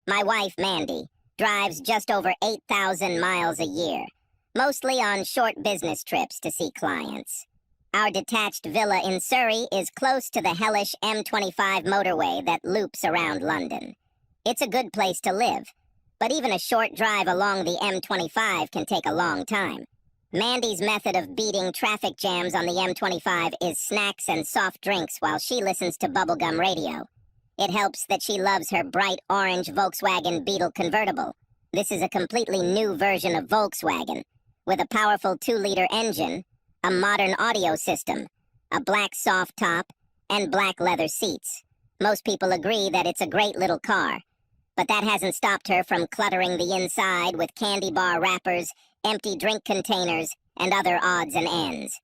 My wife, Mandy, drives just over 8,000 miles a year, mostly on short business trips to see clients. Our detached villa in Surrey is close to the hellish M25 motorway that loops around London. It's a good place to live, but even a short drive along the M25 can take a long time. Mandy's method of beating traffic jams on the M25 is snacks and soft drinks while she listens to bubblegum radio. It helps that she loves her bright orange Volkswagen Beetle convertible. This is a completely new version of Volkswagen, with a powerful 2-liter engine, a modern audio system, a black soft top, and black leather seats. Most people agree that it's a great little car, but that hasn't stopped her from cluttering the inside with candy bar wrappers, empty drink containers, and other odds and ends.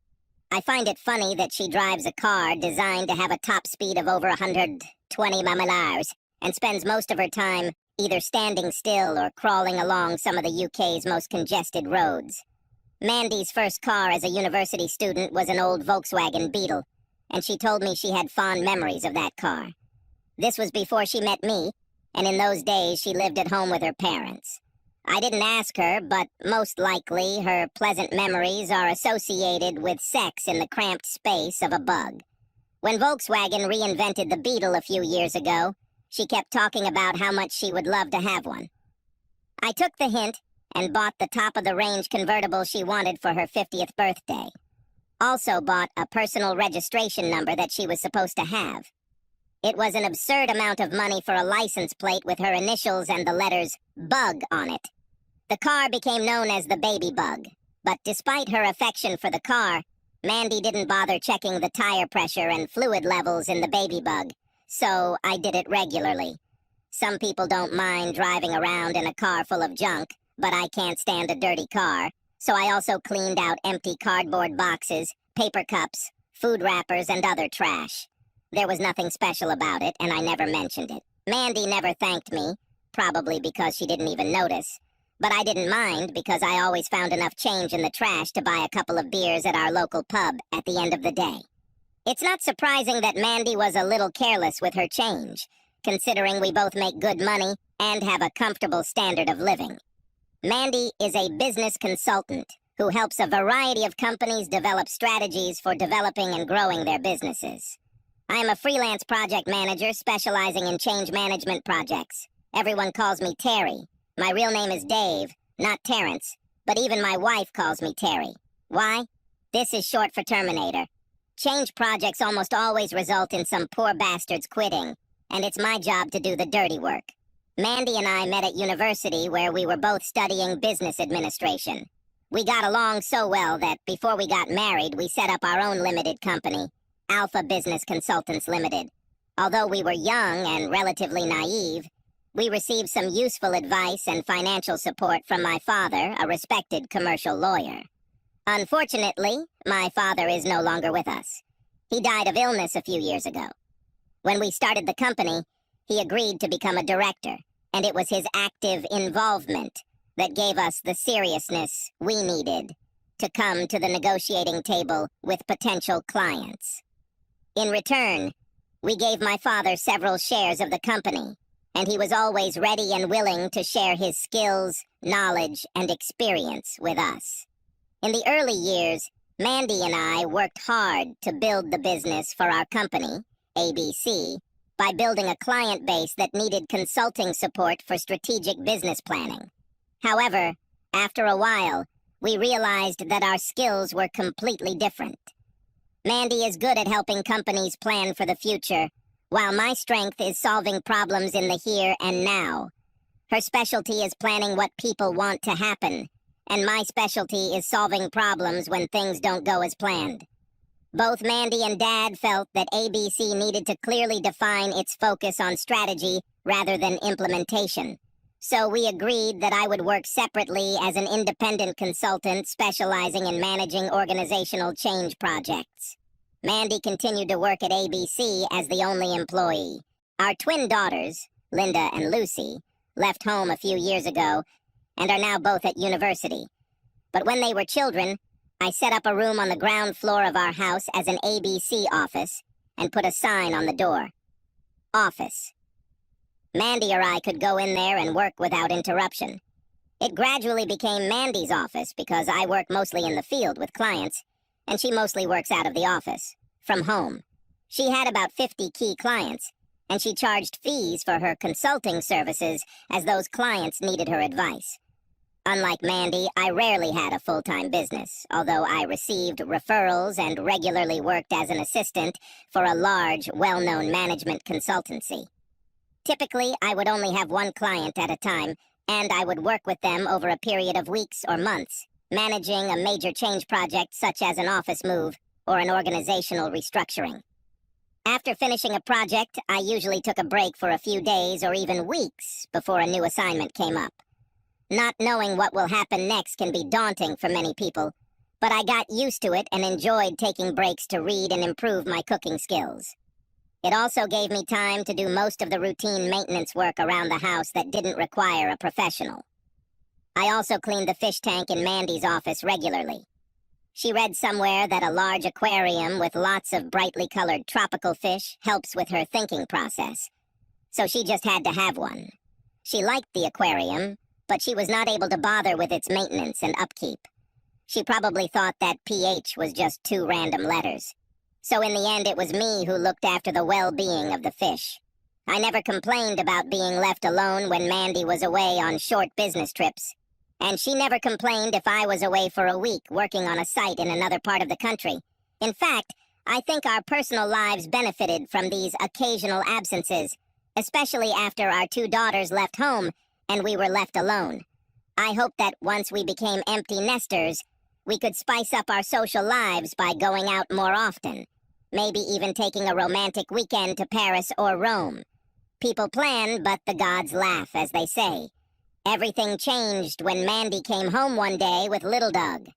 I find it funny that she drives a car designed to have a top speed of over 120 miles and spends most of her time either standing still or crawling along some of the UK's most congested roads. Mandy's first car as a university student was an old Volkswagen Beetle, and she told me she had fond memories of that car. This was before she met me, and in those days she lived at home with her parents. I didn't ask her, but most likely her pleasant memories are associated with sex in the cramped space of a bug. When Volkswagen reinvented the Beetle a few years ago, she kept talking about how much she would love to have one. I took the hint and bought the top-of-the-range convertible she wanted for her 50th birthday. Also bought a personal registration number that she was supposed to have. It was an absurd amount of money for a license plate with her initials and the letters BUG on it. The car became known as the Baby Bug, but despite her affection for the car, Mandy didn't bother checking the tire pressure and fluid levels in the Baby Bug, so I did it regularly. Some people don't mind driving around in a car full of junk, but I can't stand a dirty car, so I also cleaned out empty cardboard boxes, paper cups, food wrappers, and other trash. There was nothing special about it, and I never mentioned it. Mandy never thanked me, probably because she didn't even notice. But I didn't mind because I always found enough change in the trash to buy a couple of beers at our local pub at the end of the day. It's not surprising that Mandy was a little careless with her change, considering we both make good money and have a comfortable standard of living. Mandy is a business consultant who helps a variety of companies develop strategies for developing and growing their businesses. I am a freelance project manager specializing in change management projects. Everyone calls me Terry. My real name is Dave, not Terrence, but even my wife calls me Terry. Why? This is short for Terminator. Change projects almost always result in some poor bastards quitting, and it's my job to do the dirty work. Mandy and I met at university where we were both studying business administration. We got along so well that before we got married, we set up our own limited company, Alpha Business Consultants Limited. Although we were young and relatively naive, we received some useful advice and financial support from my father, a respected commercial lawyer. Unfortunately, my father is no longer with us. He died of illness a few years ago. When we started the company, he agreed to become a director, and it was his active involvement that gave us the seriousness we needed to come to the negotiating table with potential clients. In return, we gave my father several shares of the company, and he was always ready and willing to share his skills, knowledge, and experience with us. In the early years, Mandy and I worked hard to build the business for our company, ABC, by building a client base that needed consulting support for strategic business planning. However, after a while, we realized that our skills were completely different. Mandy is good at helping companies plan for the future, while my strength is solving problems in the here and now. Her specialty is planning what people want to happen, and my specialty is solving problems when things don't go as planned. Both Mandy and Dad felt that ABC needed to clearly define its focus on strategy rather than implementation. So we agreed that I would work separately as an independent consultant specializing in managing organizational change projects. Mandy continued to work at ABC as the only employee. Our twin daughters, Linda and Lucy, left home a few years ago and are now both at university. But when they were children, I set up a room on the ground floor of our house as an ABC office and put a sign on the door. Office. Mandy or I could go in there and work without interruption. It gradually became Mandy's office because I work mostly in the field with clients, and she mostly works out of the office, from home. She had about 50 key clients, and she charged fees for her consulting services as those clients needed her advice. Unlike Mandy, I rarely had a full-time business, although I received referrals and regularly worked as an assistant for a large, well-known management consultancy. Typically, I would only have one client at a time, and I would work with them over a period of weeks or months, managing a major change project such as an office move or an organizational restructuring. After finishing a project, I usually took a break for a few days or even weeks before a new assignment came up. Not knowing what will happen next can be daunting for many people, but I got used to it and enjoyed taking breaks to read and improve my cooking skills. It also gave me time to do most of the routine maintenance work around the house that didn't require a professional. I also cleaned the fish tank in Mandy's office regularly. She read somewhere that a large aquarium with lots of brightly colored tropical fish helps with her thinking process, so she just had to have one. She liked the aquarium, but she was not able to bother with its maintenance and upkeep. She probably thought that PH was just 2 random letters. So in the end, it was me who looked after the well-being of the fish. I never complained about being left alone when Mandy was away on short business trips, and she never complained if I was away for a week working on a site in another part of the country. In fact, I think our personal lives benefited from these occasional absences, especially after our 2 daughters left home and we were left alone. I hope that once we became empty nesters, we could spice up our social lives by going out more often, maybe even taking a romantic weekend to Paris or Rome. People plan, but the gods laugh, as they say. Everything changed when Mandy came home one day with Little Doug.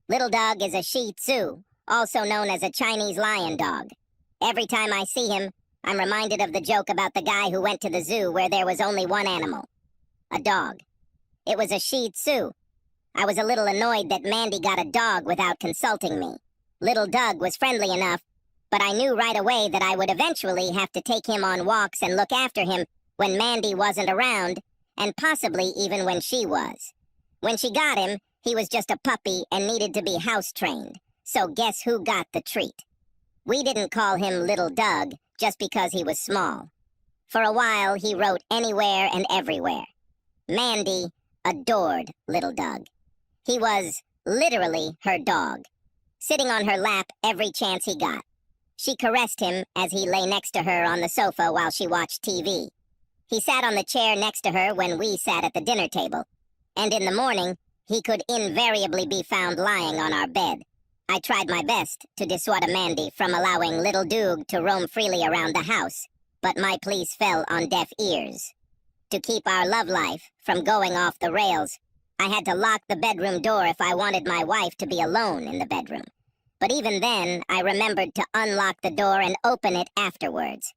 Little Doug is a Shih Tzu, also known as a Chinese lion dog. Every time I see him, I'm reminded of the joke about the guy who went to the zoo where there was only one animal. A dog. It was a Shih Tzu. I was a little annoyed that Mandy got a dog without consulting me. Little Doug was friendly enough, but I knew right away that I would eventually have to take him on walks and look after him when Mandy wasn't around, and possibly even when she was. When she got him, he was just a puppy and needed to be house-trained. So guess who got the treat? We didn't call him Little Doug just because he was small. For a while, he wrote anywhere and everywhere. Mandy adored Little Doug. He was literally her dog, sitting on her lap every chance he got. She caressed him as he lay next to her on the sofa while she watched TV. He sat on the chair next to her when we sat at the dinner table, and in the morning, he could invariably be found lying on our bed. I tried my best to dissuade Mandy from allowing Little Doug to roam freely around the house, but my pleas fell on deaf ears. To keep our love life from going off the rails, I had to lock the bedroom door if I wanted my wife to be alone in the bedroom. But even then, I remembered to unlock the door and open it afterwards.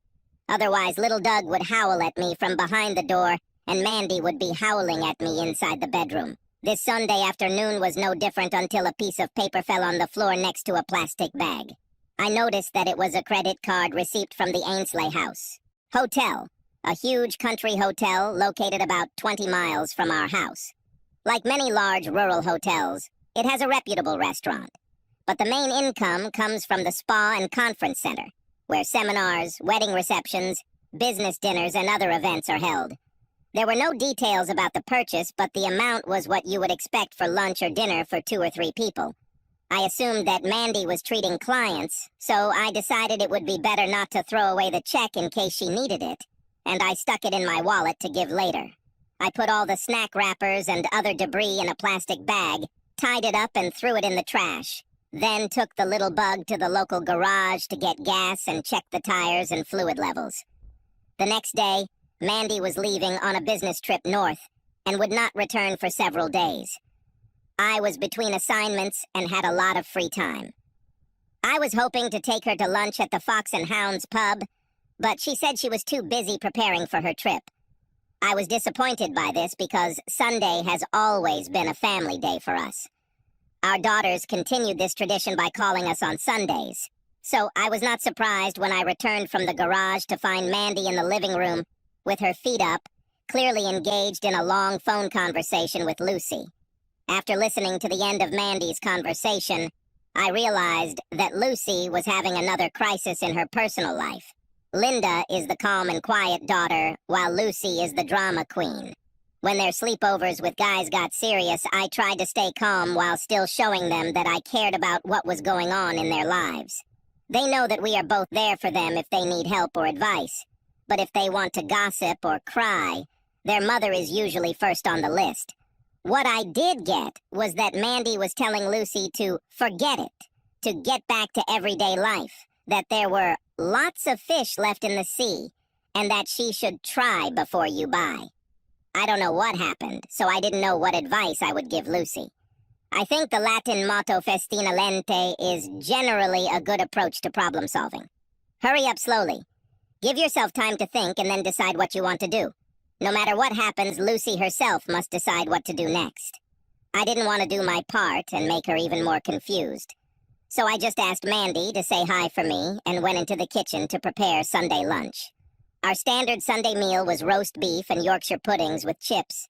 Otherwise, Little Doug would howl at me from behind the door, and Mandy would be howling at me inside the bedroom. This Sunday afternoon was no different until a piece of paper fell on the floor next to a plastic bag. I noticed that it was a credit card receipt from the Ainsley House Hotel, a huge country hotel located about 20 miles from our house. Like many large rural hotels, it has a reputable restaurant. But the main income comes from the spa and conference center, where seminars, wedding receptions, business dinners, and other events are held. There were no details about the purchase, but the amount was what you would expect for lunch or dinner for 2 or 3 people. I assumed that Mandy was treating clients, so I decided it would be better not to throw away the check in case she needed it, and I stuck it in my wallet to give later. I put all the snack wrappers and other debris in a plastic bag, tied it up and threw it in the trash, then took the little bug to the local garage to get gas and check the tires and fluid levels. The next day, Mandy was leaving on a business trip north and would not return for several days. I was between assignments and had a lot of free time. I was hoping to take her to lunch at the Fox and Hounds pub, but she said she was too busy preparing for her trip. I was disappointed by this because Sunday has always been a family day for us. Our daughters continued this tradition by calling us on Sundays, so I was not surprised when I returned from the garage to find Mandy in the living room with her feet up, clearly engaged in a long phone conversation with Lucy. After listening to the end of Mandy's conversation, I realized that Lucy was having another crisis in her personal life. Linda is the calm and quiet daughter, while Lucy is the drama queen. When their sleepovers with guys got serious, I tried to stay calm while still showing them that I cared about what was going on in their lives. They know that we are both there for them if they need help or advice. But if they want to gossip or cry, their mother is usually first on the list. What I did get was that Mandy was telling Lucy to forget it, to get back to everyday life, that there were lots of fish left in the sea, and that she should try before you buy. I don't know what happened, so I didn't know what advice I would give Lucy. I think the Latin motto festina lente is generally a good approach to problem solving. Hurry up slowly. Give yourself time to think and then decide what you want to do. No matter what happens, Lucy herself must decide what to do next. I didn't want to do my part and make her even more confused. So I just asked Mandy to say hi for me and went into the kitchen to prepare Sunday lunch. Our standard Sunday meal was roast beef and Yorkshire puddings with chips,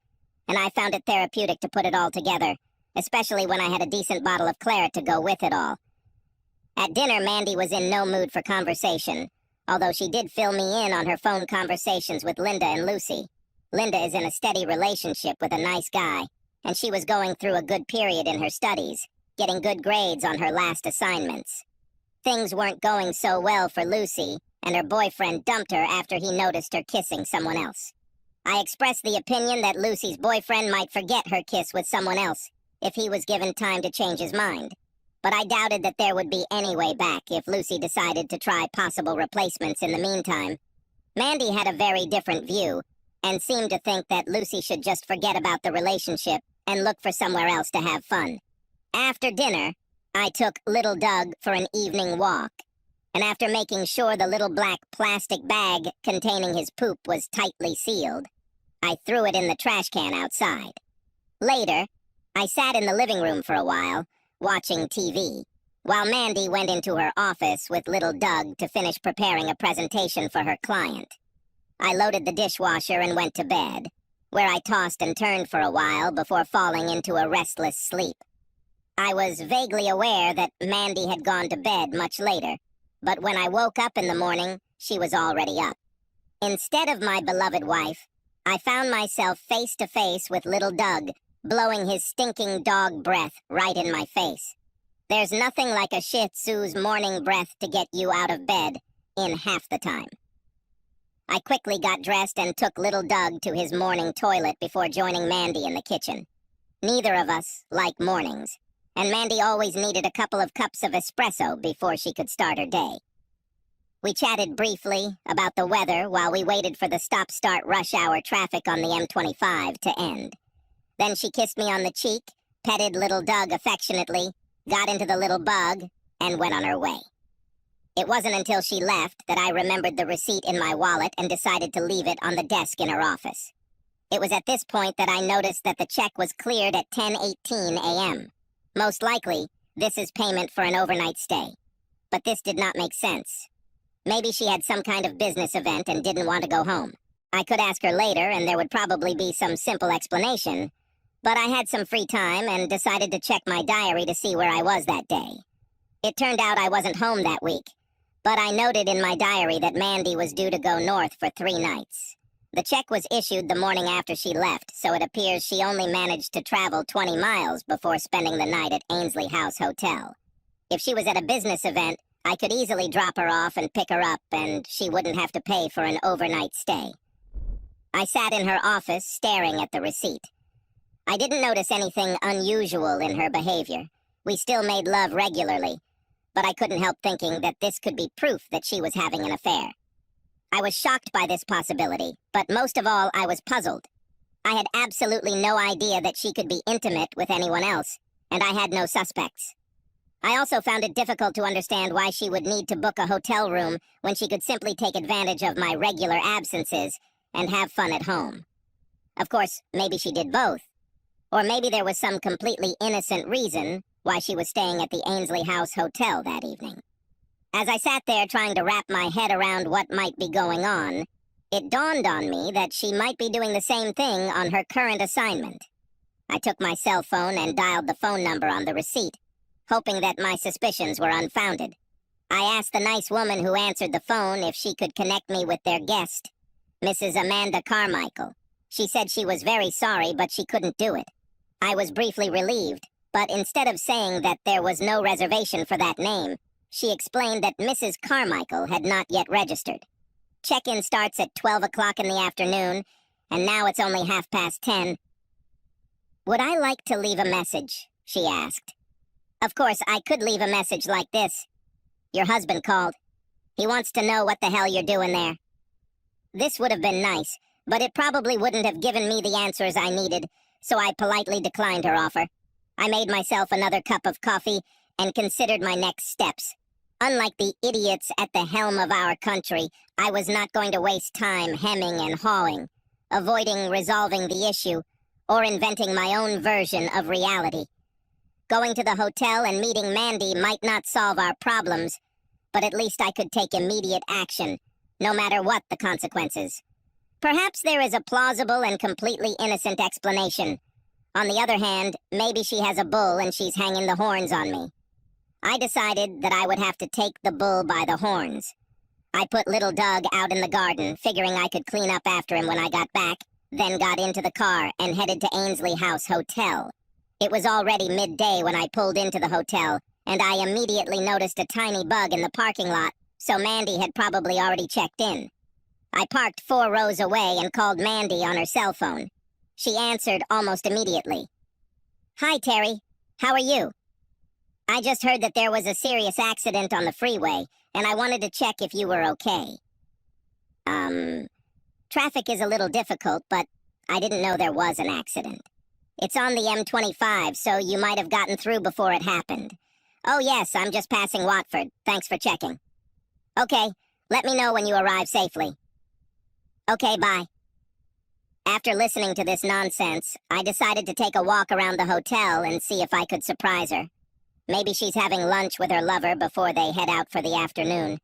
and I found it therapeutic to put it all together, especially when I had a decent bottle of claret to go with it all. At dinner, Mandy was in no mood for conversation, although she did fill me in on her phone conversations with Linda and Lucy. Linda is in a steady relationship with a nice guy, and she was going through a good period in her studies, getting good grades on her last assignments. Things weren't going so well for Lucy, and her boyfriend dumped her after he noticed her kissing someone else. I expressed the opinion that Lucy's boyfriend might forget her kiss with someone else if he was given time to change his mind, but I doubted that there would be any way back if Lucy decided to try possible replacements in the meantime. Mandy had a very different view, and seemed to think that Lucy should just forget about the relationship and look for somewhere else to have fun. After dinner, I took little Doug for an evening walk, and after making sure the little black plastic bag containing his poop was tightly sealed, I threw it in the trash can outside. Later, I sat in the living room for a while, watching TV, while Mandy went into her office with little Doug to finish preparing a presentation for her client. I loaded the dishwasher and went to bed, where I tossed and turned for a while before falling into a restless sleep. I was vaguely aware that Mandy had gone to bed much later, but when I woke up in the morning, she was already up. Instead of my beloved wife, I found myself face to face with little Doug, blowing his stinking dog breath right in my face. There's nothing like a Shih Tzu's morning breath to get you out of bed in half the time. I quickly got dressed and took little Doug to his morning toilet before joining Mandy in the kitchen. Neither of us like mornings, and Mandy always needed a couple of cups of espresso before she could start her day. We chatted briefly about the weather while we waited for the stop-start rush hour traffic on the M25 to end. Then she kissed me on the cheek, petted little Doug affectionately, got into the little bug, and went on her way. It wasn't until she left that I remembered the receipt in my wallet and decided to leave it on the desk in her office. It was at this point that I noticed that the check was cleared at 10:18 a.m. Most likely, this is payment for an overnight stay. But this did not make sense. Maybe she had some kind of business event and didn't want to go home. I could ask her later and there would probably be some simple explanation, but I had some free time and decided to check my diary to see where I was that day. It turned out I wasn't home that week, but I noted in my diary that Mandy was due to go north for 3 nights. The check was issued the morning after she left, so it appears she only managed to travel 20 miles before spending the night at Ainsley House Hotel. If she was at a business event, I could easily drop her off and pick her up, and she wouldn't have to pay for an overnight stay. I sat in her office staring at the receipt. I didn't notice anything unusual in her behavior. We still made love regularly, but I couldn't help thinking that this could be proof that she was having an affair. I was shocked by this possibility, but most of all, I was puzzled. I had absolutely no idea that she could be intimate with anyone else, and I had no suspects. I also found it difficult to understand why she would need to book a hotel room when she could simply take advantage of my regular absences and have fun at home. Of course, maybe she did both. Or maybe there was some completely innocent reason why she was staying at the Ainsley House Hotel that evening. As I sat there trying to wrap my head around what might be going on, it dawned on me that she might be doing the same thing on her current assignment. I took my cell phone and dialed the phone number on the receipt, hoping that my suspicions were unfounded. I asked the nice woman who answered the phone if she could connect me with their guest, Mrs. Amanda Carmichael. She said she was very sorry, but she couldn't do it. I was briefly relieved, but instead of saying that there was no reservation for that name, she explained that Mrs. Carmichael had not yet registered. Check-in starts at 12 o'clock in the afternoon, and now it's only 10:30. "Would I like to leave a message?" she asked. Of course, I could leave a message like this. "Your husband called. He wants to know what the hell you're doing there." This would have been nice, but it probably wouldn't have given me the answers I needed, so I politely declined her offer. I made myself another cup of coffee and considered my next steps. Unlike the idiots at the helm of our country, I was not going to waste time hemming and hawing, avoiding resolving the issue, or inventing my own version of reality. Going to the hotel and meeting Mandy might not solve our problems, but at least I could take immediate action, no matter what the consequences. Perhaps there is a plausible and completely innocent explanation. On the other hand, maybe she has a bull and she's hanging the horns on me. I decided that I would have to take the bull by the horns. I put little Doug out in the garden, figuring I could clean up after him when I got back, then got into the car and headed to Ainsley House Hotel. It was already midday when I pulled into the hotel, and I immediately noticed a tiny bug in the parking lot, so Mandy had probably already checked in. I parked 4 rows away and called Mandy on her cell phone. She answered almost immediately. "Hi, Terry. How are you? I just heard that there was a serious accident on the freeway, and I wanted to check if you were okay." Traffic is a little difficult, but I didn't know there was an accident. It's on the M25, so you might have gotten through before it happened. Oh yes, I'm just passing Watford. Thanks for checking. Okay, let me know when you arrive safely. Okay, bye. After listening to this nonsense, I decided to take a walk around the hotel and see if I could surprise her. Maybe she's having lunch with her lover before they head out for the afternoon.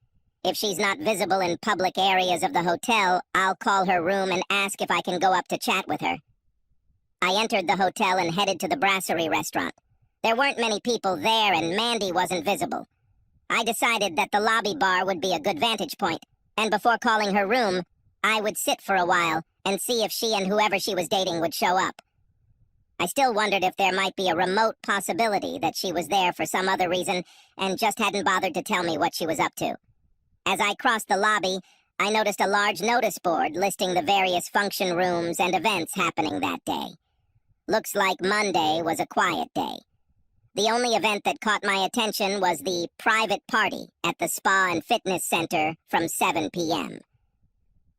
If she's not visible in public areas of the hotel, I'll call her room and ask if I can go up to chat with her. I entered the hotel and headed to the Brasserie restaurant. There weren't many people there and Mandy wasn't visible. I decided that the lobby bar would be a good vantage point, and before calling her room, I would sit for a while and see if she and whoever she was dating would show up. I still wondered if there might be a remote possibility that she was there for some other reason and just hadn't bothered to tell me what she was up to. As I crossed the lobby, I noticed a large notice board listing the various function rooms and events happening that day. Looks like Monday was a quiet day. The only event that caught my attention was the private party at the Spa and Fitness Center from 7 p.m.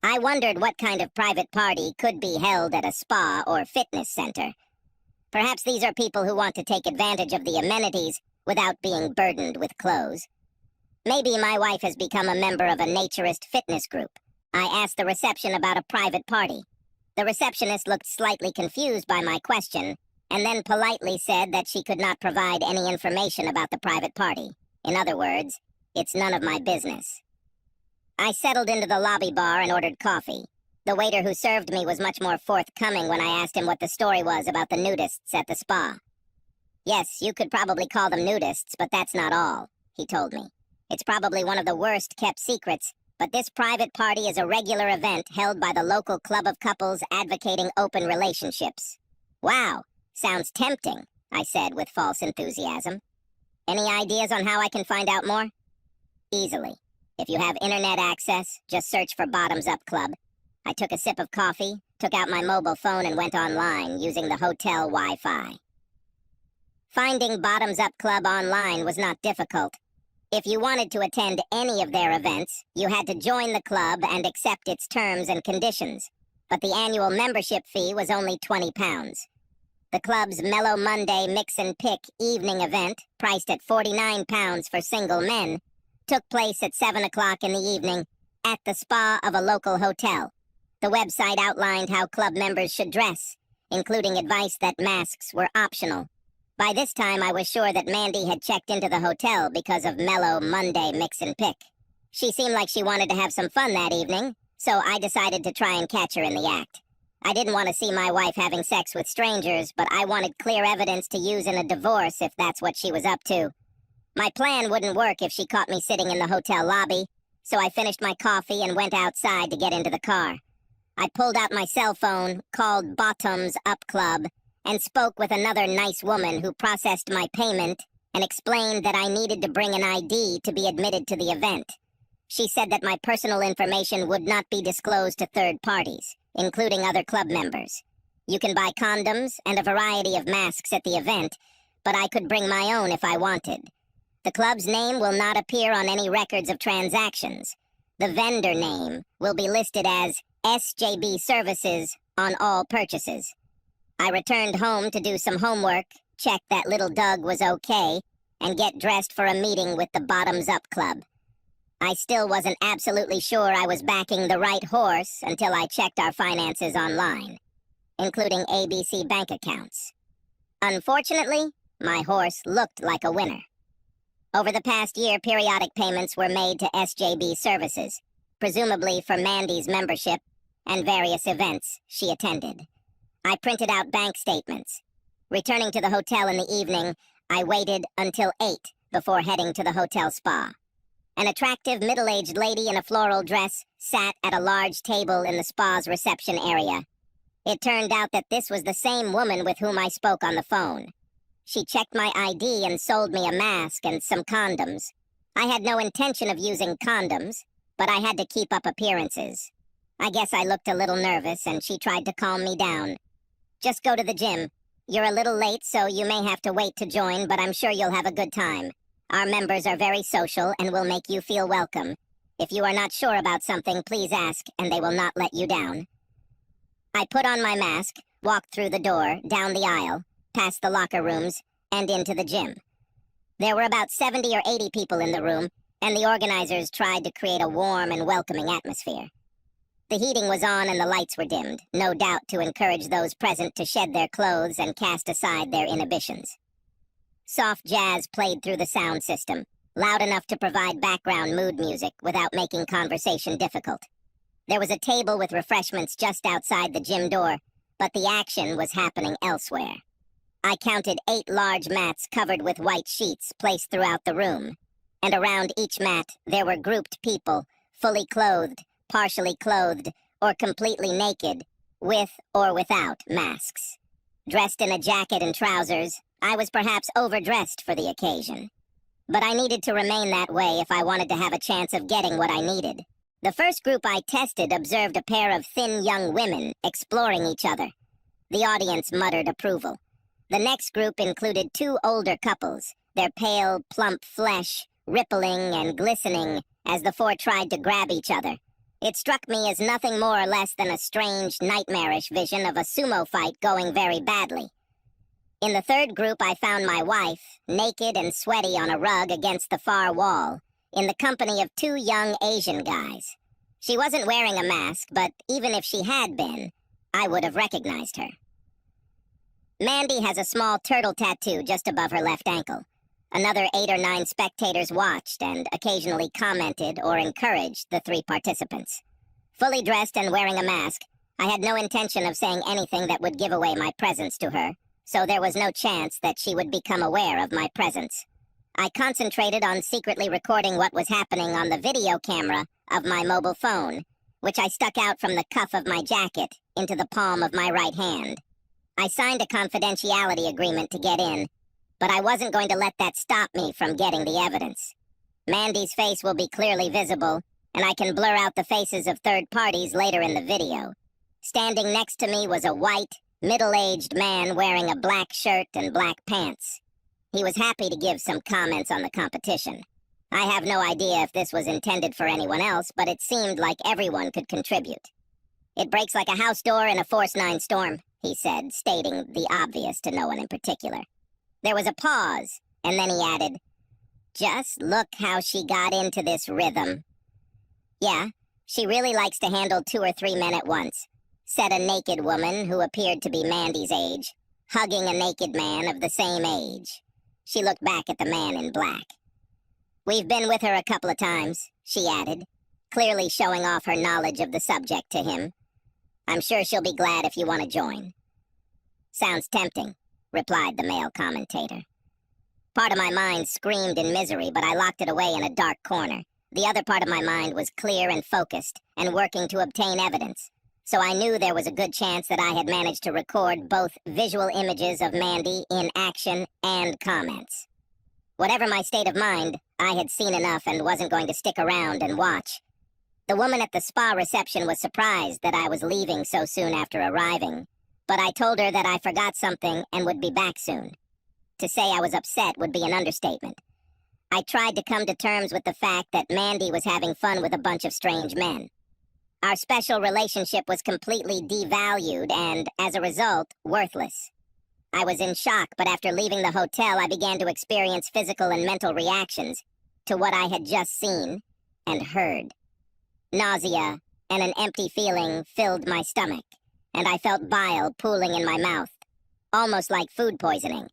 I wondered what kind of private party could be held at a spa or fitness center. Perhaps these are people who want to take advantage of the amenities without being burdened with clothes. Maybe my wife has become a member of a naturist fitness group. I asked the reception about a private party. The receptionist looked slightly confused by my question, and then politely said that she could not provide any information about the private party. In other words, it's none of my business. I settled into the lobby bar and ordered coffee. The waiter who served me was much more forthcoming when I asked him what the story was about the nudists at the spa. "Yes, you could probably call them nudists, but that's not all," he told me. "It's probably one of the worst-kept secrets, but this private party is a regular event held by the local club of couples advocating open relationships." "Wow, sounds tempting," I said with false enthusiasm. "Any ideas on how I can find out more?" "Easily. If you have internet access, just search for Bottoms Up Club." I took a sip of coffee, took out my mobile phone and went online using the hotel Wi-Fi. Finding Bottoms Up Club online was not difficult. If you wanted to attend any of their events, you had to join the club and accept its terms and conditions. But the annual membership fee was only £20. The club's Mellow Monday Mix and Pick evening event, priced at £49 for single men, took place at 7 o'clock in the evening at the spa of a local hotel. The website outlined how club members should dress, including advice that masks were optional. By this time, I was sure that Mandy had checked into the hotel because of Mellow Monday Mix and Pick. She seemed like she wanted to have some fun that evening, so I decided to try and catch her in the act. I didn't want to see my wife having sex with strangers, but I wanted clear evidence to use in a divorce if that's what she was up to. My plan wouldn't work if she caught me sitting in the hotel lobby, so I finished my coffee and went outside to get into the car. I pulled out my cell phone, called Bottoms Up Club, and spoke with another nice woman who processed my payment and explained that I needed to bring an ID to be admitted to the event. She said that my personal information would not be disclosed to third parties, including other club members. You can buy condoms and a variety of masks at the event, but I could bring my own if I wanted. The club's name will not appear on any records of transactions. The vendor name will be listed as SJB Services on all purchases. I returned home to do some homework, check that little Doug was okay, and get dressed for a meeting with the Bottoms Up Club. I still wasn't absolutely sure I was backing the right horse until I checked our finances online, including ABC bank accounts. Unfortunately, my horse looked like a winner. Over the past year, periodic payments were made to SJB Services, presumably for Mandy's membership and various events she attended. I printed out bank statements. Returning to the hotel in the evening, I waited until 8 before heading to the hotel spa. An attractive middle-aged lady in a floral dress sat at a large table in the spa's reception area. It turned out that this was the same woman with whom I spoke on the phone. She checked my ID and sold me a mask and some condoms. I had no intention of using condoms, but I had to keep up appearances. I guess I looked a little nervous and she tried to calm me down. Just go to the gym. You're a little late, so you may have to wait to join, but I'm sure you'll have a good time. Our members are very social and will make you feel welcome. If you are not sure about something, please ask, and they will not let you down. I put on my mask, walked through the door, down the aisle, past the locker rooms, and into the gym. There were about 70 or 80 people in the room, and the organizers tried to create a warm and welcoming atmosphere. The heating was on and the lights were dimmed, no doubt to encourage those present to shed their clothes and cast aside their inhibitions. Soft jazz played through the sound system, loud enough to provide background mood music without making conversation difficult. There was a table with refreshments just outside the gym door, but the action was happening elsewhere. I counted 8 large mats covered with white sheets placed throughout the room, and around each mat there were grouped people, fully clothed, partially clothed, or completely naked, with or without masks. Dressed in a jacket and trousers, I was perhaps overdressed for the occasion. But I needed to remain that way if I wanted to have a chance of getting what I needed. The first group I tested observed a pair of thin young women exploring each other. The audience muttered approval. The next group included 2 older couples, their pale, plump flesh rippling and glistening as the 4 tried to grab each other. It struck me as nothing more or less than a strange, nightmarish vision of a sumo fight going very badly. In the third group, I found my wife, naked and sweaty on a rug against the far wall, in the company of 2 young Asian guys. She wasn't wearing a mask, but even if she had been, I would have recognized her. Mandy has a small turtle tattoo just above her left ankle. Another 8 or 9 spectators watched and occasionally commented or encouraged the 3 participants. Fully dressed and wearing a mask, I had no intention of saying anything that would give away my presence to her, so there was no chance that she would become aware of my presence. I concentrated on secretly recording what was happening on the video camera of my mobile phone, which I stuck out from the cuff of my jacket into the palm of my right hand. I signed a confidentiality agreement to get in, but I wasn't going to let that stop me from getting the evidence. Mandy's face will be clearly visible, and I can blur out the faces of third parties later in the video. Standing next to me was a white, middle-aged man wearing a black shirt and black pants. He was happy to give some comments on the competition. I have no idea if this was intended for anyone else, but it seemed like everyone could contribute. "It breaks like a house door in a Force 9 storm," he said, stating the obvious to no one in particular. There was a pause, and then he added, "Just look how she got into this rhythm." "Yeah, she really likes to handle 2 or 3 men at once," said a naked woman who appeared to be Mandy's age, hugging a naked man of the same age. She looked back at the man in black. "We've been with her a couple of times," she added. clearly showing off her knowledge of the subject to him. "I'm sure she'll be glad if you want to join." "Sounds tempting," replied the male commentator. Part of my mind screamed in misery, but I locked it away in a dark corner. The other part of my mind was clear and focused, and working to obtain evidence. So I knew there was a good chance that I had managed to record both visual images of Mandy in action and comments. Whatever my state of mind, I had seen enough and wasn't going to stick around and watch. The woman at the spa reception was surprised that I was leaving so soon after arriving, but I told her that I forgot something and would be back soon. To say I was upset would be an understatement. I tried to come to terms with the fact that Mandy was having fun with a bunch of strange men. Our special relationship was completely devalued and, as a result, worthless. I was in shock, but after leaving the hotel, I began to experience physical and mental reactions to what I had just seen and heard. Nausea and an empty feeling filled my stomach, and I felt bile pooling in my mouth, almost like food poisoning.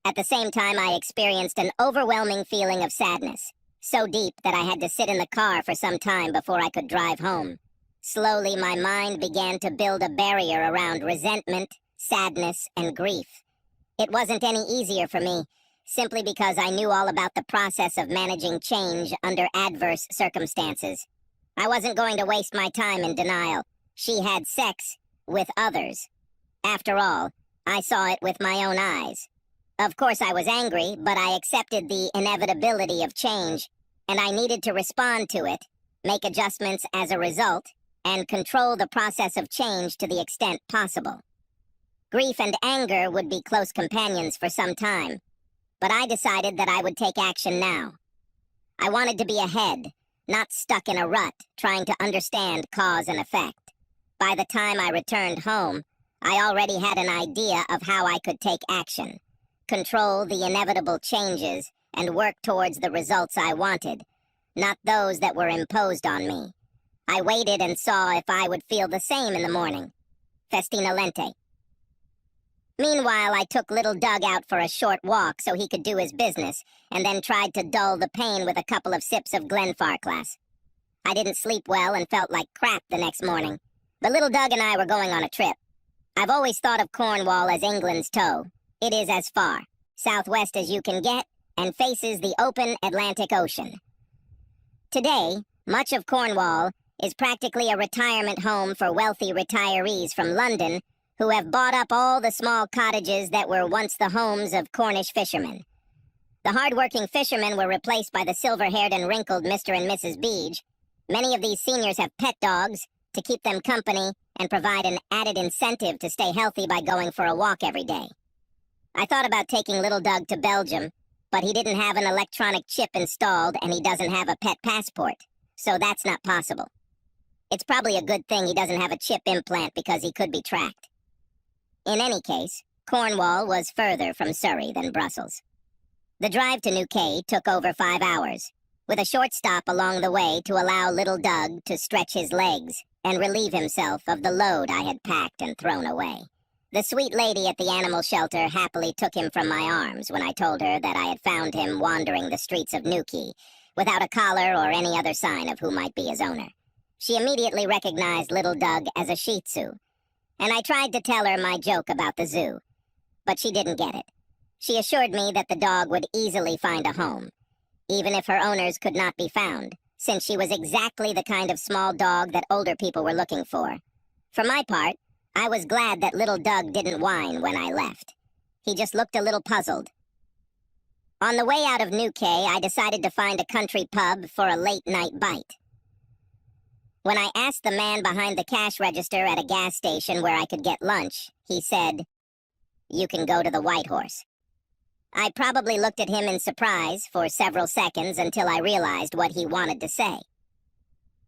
At the same time, I experienced an overwhelming feeling of sadness, so deep that I had to sit in the car for some time before I could drive home. Slowly, my mind began to build a barrier around resentment, sadness, and grief. It wasn't any easier for me, simply because I knew all about the process of managing change under adverse circumstances. I wasn't going to waste my time in denial. She had sex with others. After all, I saw it with my own eyes. Of course, I was angry, but I accepted the inevitability of change, and I needed to respond to it, make adjustments as a result, and control the process of change to the extent possible. Grief and anger would be close companions for some time, but I decided that I would take action now. I wanted to be ahead, not stuck in a rut, trying to understand cause and effect. By the time I returned home, I already had an idea of how I could take action, control the inevitable changes, and work towards the results I wanted, not those that were imposed on me. I waited and saw if I would feel the same in the morning. Festina lente. Meanwhile, I took little Doug out for a short walk so he could do his business, and then tried to dull the pain with a couple of sips of Glenfarclas. I didn't sleep well and felt like crap the next morning. But little Doug and I were going on a trip. I've always thought of Cornwall as England's toe. It is as far southwest as you can get and faces the open Atlantic Ocean. Today, much of Cornwall is practically a retirement home for wealthy retirees from London who have bought up all the small cottages that were once the homes of Cornish fishermen. The hard-working fishermen were replaced by the silver-haired and wrinkled Mr. and Mrs. Beej. Many of these seniors have pet dogs to keep them company and provide an added incentive to stay healthy by going for a walk every day. I thought about taking little Doug to Belgium, but he didn't have an electronic chip installed and he doesn't have a pet passport, so that's not possible. It's probably a good thing he doesn't have a chip implant because he could be tracked. In any case, Cornwall was further from Surrey than Brussels. The drive to Newquay took over 5 hours, with a short stop along the way to allow little Doug to stretch his legs and relieve himself of the load I had packed and thrown away. The sweet lady at the animal shelter happily took him from my arms when I told her that I had found him wandering the streets of Newquay, without a collar or any other sign of who might be his owner. She immediately recognized little Doug as a Shih Tzu, and I tried to tell her my joke about the zoo, but she didn't get it. She assured me that the dog would easily find a home, even if her owners could not be found, since she was exactly the kind of small dog that older people were looking for. For my part, I was glad that little Doug didn't whine when I left. He just looked a little puzzled. On the way out of Newquay, I decided to find a country pub for a late-night bite. When I asked the man behind the cash register at a gas station where I could get lunch, he said, "You can go to the White Horse." I probably looked at him in surprise for several seconds until I realized what he wanted to say.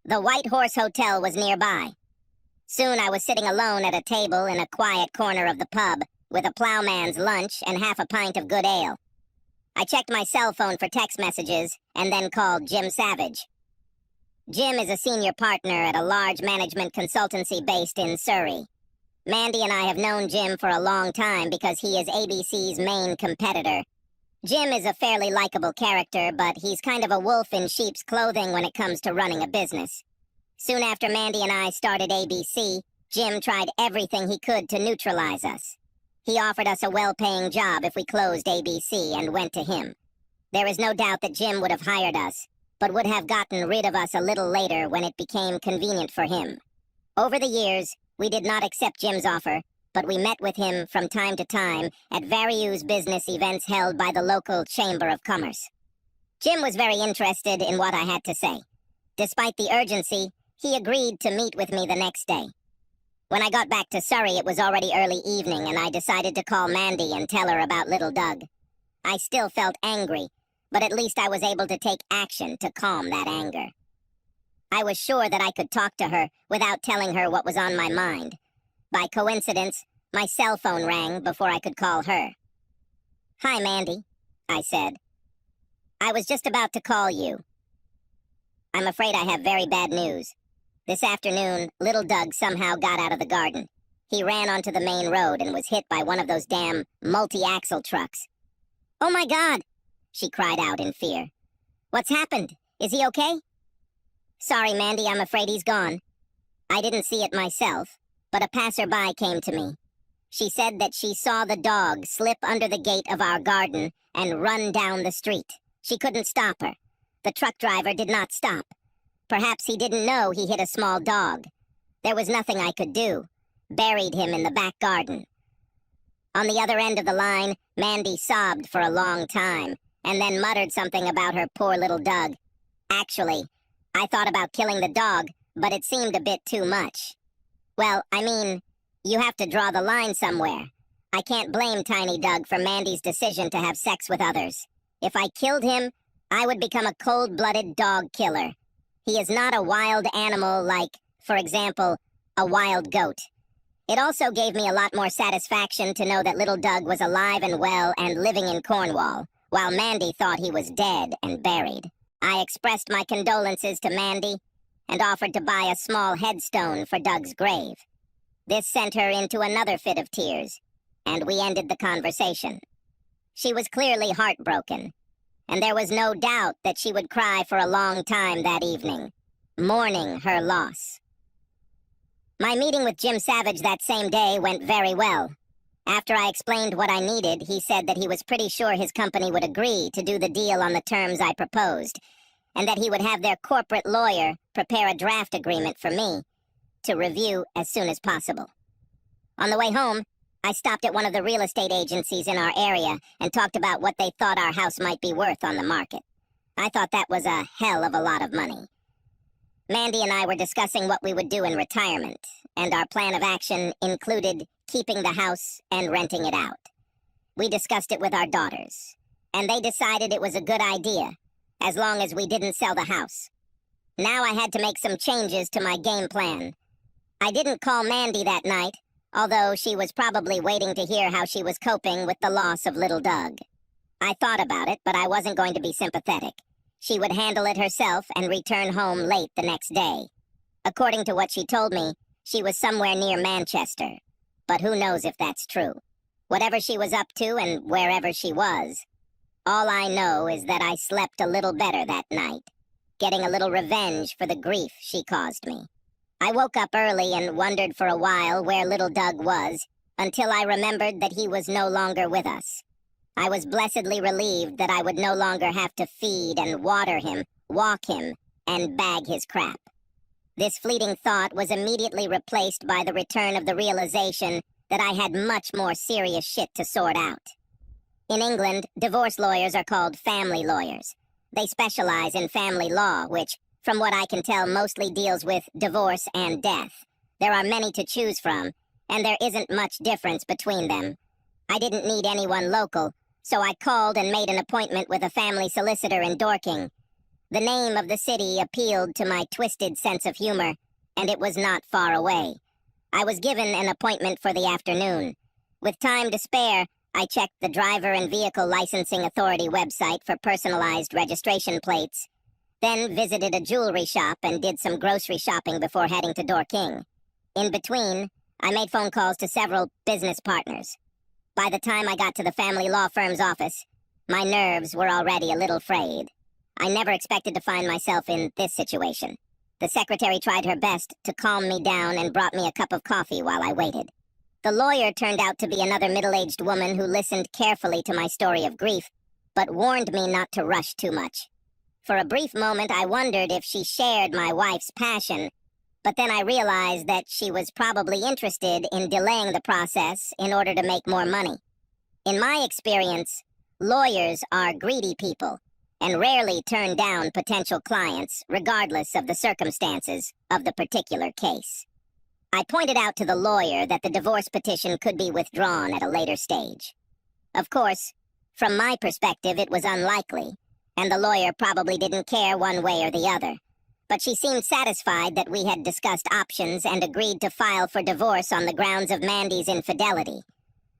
The White Horse Hotel was nearby. Soon I was sitting alone at a table in a quiet corner of the pub, with a plowman's lunch and half a pint of good ale. I checked my cell phone for text messages and then called Jim Savage. Jim is a senior partner at a large management consultancy based in Surrey. Mandy and I have known Jim for a long time because he is ABC's main competitor. Jim is a fairly likable character, but he's kind of a wolf in sheep's clothing when it comes to running a business. Soon after Mandy and I started ABC, Jim tried everything he could to neutralize us. He offered us a well-paying job if we closed ABC and went to him. There is no doubt that Jim would have hired us, but would have gotten rid of us a little later when it became convenient for him. Over the years, we did not accept Jim's offer, but we met with him from time to time at various business events held by the local Chamber of Commerce. Jim was very interested in what I had to say. Despite the urgency, he agreed to meet with me the next day. When I got back to Surrey, it was already early evening, and I decided to call Mandy and tell her about little Doug. I still felt angry, but at least I was able to take action to calm that anger. I was sure that I could talk to her without telling her what was on my mind. By coincidence, my cell phone rang before I could call her. "Hi, Mandy," I said. "I was just about to call you. I'm afraid I have very bad news. This afternoon, little Doug somehow got out of the garden. He ran onto the main road and was hit by one of those damn multi-axle trucks." "Oh my God!" she cried out in fear. "What's happened? Is he okay?" "Sorry, Mandy, I'm afraid he's gone. I didn't see it myself, but a passerby came to me. She said that she saw the dog slip under the gate of our garden and run down the street. She couldn't stop her. The truck driver did not stop. Perhaps he didn't know he hit a small dog. There was nothing I could do. Buried him in the back garden." On the other end of the line, Mandy sobbed for a long time, and then muttered something about her poor little Doug. "Actually, I thought about killing the dog, but it seemed a bit too much. Well, I mean, you have to draw the line somewhere. I can't blame Tiny Doug for Mandy's decision to have sex with others. If I killed him, I would become a cold-blooded dog killer. He is not a wild animal like, for example, a wild goat. It also gave me a lot more satisfaction to know that little Doug was alive and well and living in Cornwall, while Mandy thought he was dead and buried. I expressed my condolences to Mandy and offered to buy a small headstone for Doug's grave. This sent her into another fit of tears, and we ended the conversation. She was clearly heartbroken, and there was no doubt that she would cry for a long time that evening, mourning her loss. My meeting with Jim Savage that same day went very well. After I explained what I needed, he said that he was pretty sure his company would agree to do the deal on the terms I proposed, and that he would have their corporate lawyer prepare a draft agreement for me to review as soon as possible. On the way home, I stopped at one of the real estate agencies in our area and talked about what they thought our house might be worth on the market. I thought that was a hell of a lot of money. Mandy and I were discussing what we would do in retirement, and our plan of action included keeping the house and renting it out. We discussed it with our daughters, and they decided it was a good idea, as long as we didn't sell the house. Now I had to make some changes to my game plan. I didn't call Mandy that night, although she was probably waiting to hear how she was coping with the loss of little Doug. I thought about it, but I wasn't going to be sympathetic. She would handle it herself and return home late the next day. According to what she told me, she was somewhere near Manchester. But who knows if that's true. Whatever she was up to and wherever she was, all I know is that I slept a little better that night, getting a little revenge for the grief she caused me. I woke up early and wondered for a while where little Doug was, until I remembered that he was no longer with us. I was blessedly relieved that I would no longer have to feed and water him, walk him, and bag his crap. This fleeting thought was immediately replaced by the return of the realization that I had much more serious shit to sort out. In England, divorce lawyers are called family lawyers. They specialize in family law, which, from what I can tell, mostly deals with divorce and death. There are many to choose from, and there isn't much difference between them. I didn't need anyone local, so I called and made an appointment with a family solicitor in Dorking. The name of the city appealed to my twisted sense of humor, and it was not far away. I was given an appointment for the afternoon. With time to spare, I checked the Driver and Vehicle Licensing Authority website for personalized registration plates, then visited a jewelry shop and did some grocery shopping before heading to Dorking. In between, I made phone calls to several business partners. By the time I got to the family law firm's office, My nerves were already a little frayed. I never expected to find myself in this situation. The secretary tried her best to calm me down and brought me a cup of coffee while I waited. The lawyer turned out to be another middle-aged woman who listened carefully to my story of grief, but warned me not to rush too much. For a brief moment, I wondered if she shared my wife's passion, but then I realized that she was probably interested in delaying the process in order to make more money. In my experience, lawyers are greedy people and rarely turn down potential clients, regardless of the circumstances of the particular case. I pointed out to the lawyer that the divorce petition could be withdrawn at a later stage. Of course, from my perspective, it was unlikely, and the lawyer probably didn't care one way or the other. But she seemed satisfied that we had discussed options and agreed to file for divorce on the grounds of Mandy's infidelity.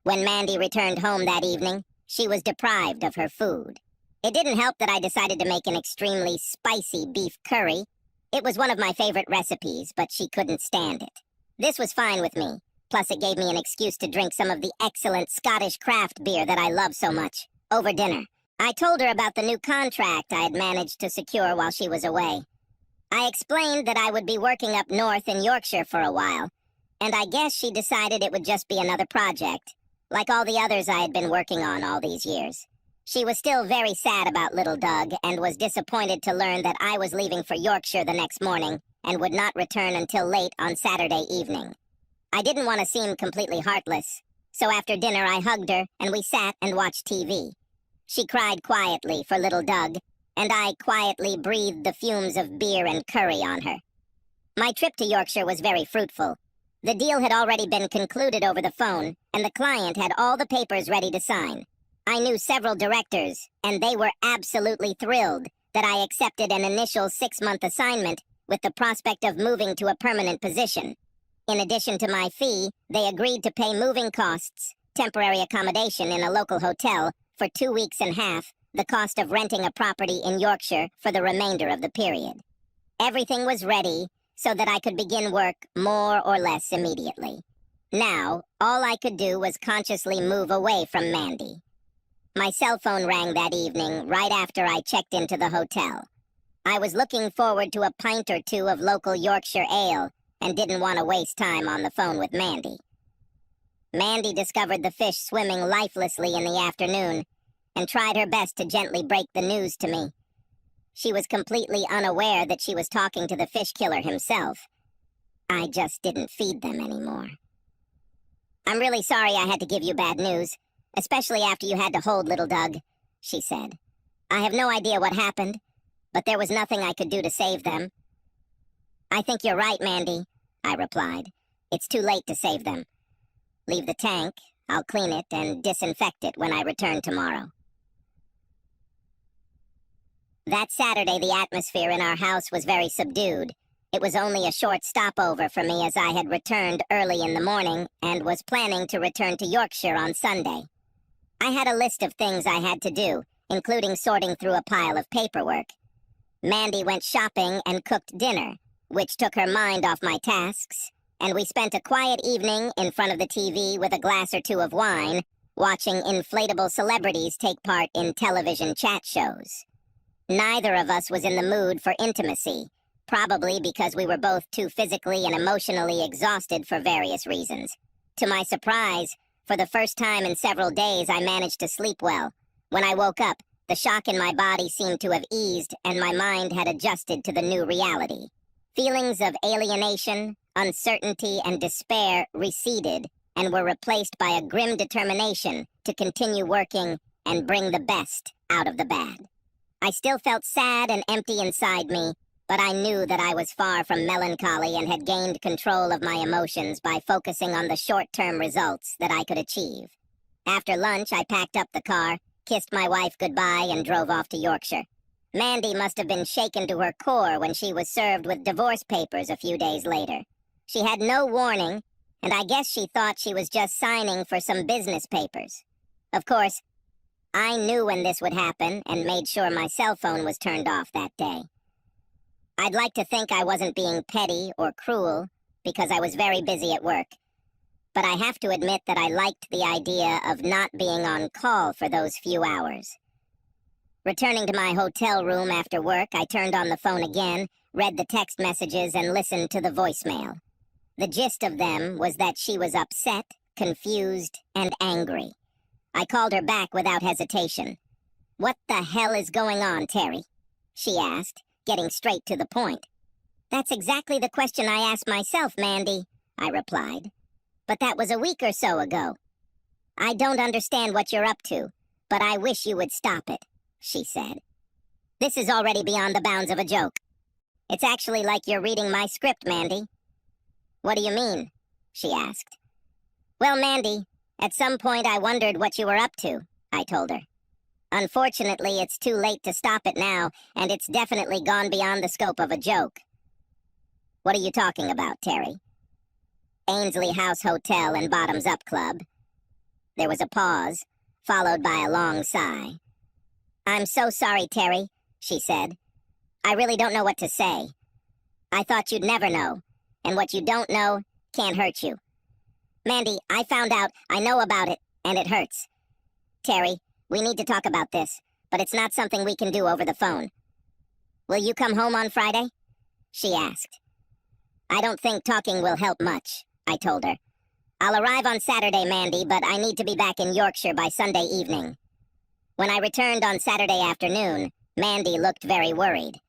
When Mandy returned home that evening, she was deprived of her food. It didn't help that I decided to make an extremely spicy beef curry. It was one of my favorite recipes, but she couldn't stand it. This was fine with me, plus it gave me an excuse to drink some of the excellent Scottish craft beer that I love so much, over dinner. I told her about the new contract I had managed to secure while she was away. I explained that I would be working up north in Yorkshire for a while, and I guess she decided it would just be another project, like all the others I had been working on all these years. She was still very sad about little Doug and was disappointed to learn that I was leaving for Yorkshire the next morning and would not return until late on Saturday evening. I didn't want to seem completely heartless, so after dinner I hugged her and we sat and watched TV. She cried quietly for little Doug, and I quietly breathed the fumes of beer and curry on her. My trip to Yorkshire was very fruitful. The deal had already been concluded over the phone, and the client had all the papers ready to sign. I knew several directors, and they were absolutely thrilled that I accepted an initial 6-month assignment with the prospect of moving to a permanent position. In addition to my fee, they agreed to pay moving costs, temporary accommodation in a local hotel for 2 weeks and a half, the cost of renting a property in Yorkshire for the remainder of the period. Everything was ready so that I could begin work more or less immediately. Now, all I could do was consciously move away from Mandy. My cell phone rang that evening right after I checked into the hotel. I was looking forward to a pint or two of local Yorkshire ale and didn't want to waste time on the phone with Mandy. Mandy discovered the fish swimming lifelessly in the afternoon and tried her best to gently break the news to me. She was completely unaware that she was talking to the fish killer himself. I just didn't feed them anymore. "I'm really sorry I had to give you bad news, especially after you had to hold little Doug," she said. "I have no idea what happened, but there was nothing I could do to save them." "I think you're right, Mandy," I replied. "It's too late to save them. Leave the tank, I'll clean it and disinfect it when I return tomorrow." That Saturday, the atmosphere in our house was very subdued. It was only a short stopover for me as I had returned early in the morning and was planning to return to Yorkshire on Sunday. I had a list of things I had to do, including sorting through a pile of paperwork. Mandy went shopping and cooked dinner, which took her mind off my tasks, and we spent a quiet evening in front of the TV with a glass or two of wine, watching inflatable celebrities take part in television chat shows. Neither of us was in the mood for intimacy, probably because we were both too physically and emotionally exhausted for various reasons. To my surprise, for the first time in several days, I managed to sleep well. When I woke up, the shock in my body seemed to have eased, and my mind had adjusted to the new reality. Feelings of alienation, uncertainty, and despair receded and were replaced by a grim determination to continue working and bring the best out of the bad. I still felt sad and empty inside me, but I knew that I was far from melancholy and had gained control of my emotions by focusing on the short-term results that I could achieve. After lunch, I packed up the car, kissed my wife goodbye, and drove off to Yorkshire. Mandy must have been shaken to her core when she was served with divorce papers a few days later. She had no warning, and I guess she thought she was just signing for some business papers. Of course, I knew when this would happen and made sure my cell phone was turned off that day. I'd like to think I wasn't being petty or cruel because I was very busy at work, but I have to admit that I liked the idea of not being on call for those few hours. Returning to my hotel room after work, I turned on the phone again, read the text messages, and listened to the voicemail. The gist of them was that she was upset, confused, and angry. I called her back without hesitation. "What the hell is going on, Terry?" she asked, getting straight to the point. "That's exactly the question I asked myself, Mandy," I replied. "But that was a week or so ago." "I don't understand what you're up to, but I wish you would stop it," she said. "This is already beyond the bounds of a joke. It's actually like you're reading my script, Mandy." "What do you mean?" she asked. "Well, Mandy, at some point I wondered what you were up to," I told her. "Unfortunately, it's too late to stop it now, and it's definitely gone beyond the scope of a joke." "What are you talking about, Terry?" "Ainsley House Hotel and Bottoms Up Club." There was a pause, followed by a long sigh. "I'm so sorry, Terry," she said. "I really don't know what to say. I thought you'd never know, and what you don't know can't hurt you. Mandy, I found out, I know about it, and it hurts. Terry, we need to talk about this, but it's not something we can do over the phone. Will you come home on Friday?" she asked. "I don't think talking will help much," I told her. "I'll arrive on Saturday, Mandy, but I need to be back in Yorkshire by Sunday evening." When I returned on Saturday afternoon, Mandy looked very worried.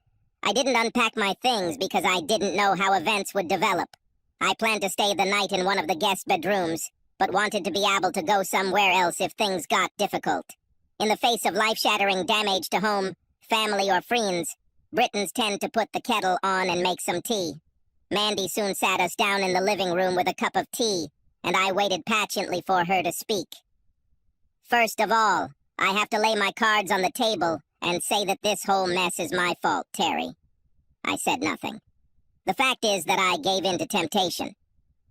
I didn't unpack my things because I didn't know how events would develop. I planned to stay the night in one of the guest bedrooms, but wanted to be able to go somewhere else if things got difficult. In the face of life-shattering damage to home, family, or friends, Britons tend to put the kettle on and make some tea. Mandy soon sat us down in the living room with a cup of tea, and I waited patiently for her to speak. "First of all, I have to lay my cards on the table and say that this whole mess is my fault, Terry." I said nothing. "The fact is that I gave in to temptation.